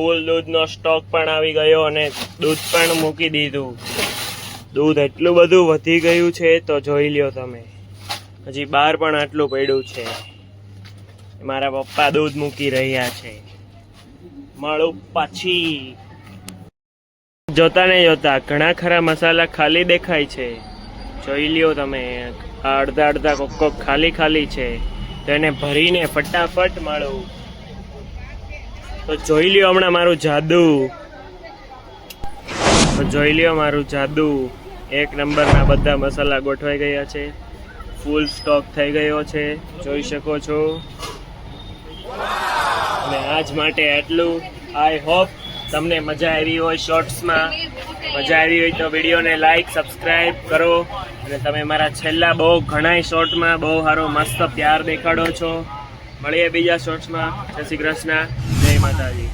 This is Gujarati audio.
ફૂલ દૂધનો સ્ટોક પણ આવી ગયો અને દૂધ પણ મૂકી દીધું. દૂધ એટલું બધું વધી ગયું છે તો જોઈ લ્યો તમે. હજી બહાર પણ આટલું પડ્યું છે. મારા પપ્પા દૂધ મૂકી રહ્યા છે. મળું પછી. જોતા ને જોતા ઘણા ખરા મસાલા ખાલી દેખાય છે. જોઈ લ્યો તમે, અડધા અડધા કોક ખાલી ખાલી છે, તો એને ભરીને ફટાફટ મળું. તો જોઈ લ્યો હમણાં મારું જાદુ. તો જોઈ લ્યો મારું જાદુ. એક નંબરના બધા મસાલા ગોઠવાઈ ગયા છે. ફૂલ સ્ટોક થઈ ગયો છે, જોઈ શકો છો. અને આજ માટે આટલું. આઈ હોપ તમને મજા આવી હોય શોર્ટ્સમાં. મજા આવી હોય તો વિડીયોને લાઈક સબસ્ક્રાઈબ કરો. અને તમે મારા છેલ્લા બહુ ઘણાય શોર્ટમાં બહુ સારો મસ્ત પ્યાર દેખાડો છો. મળીએ બીજા શોર્ટ્સમાં. જય શ્રી કૃષ્ણ, જય માતાજી.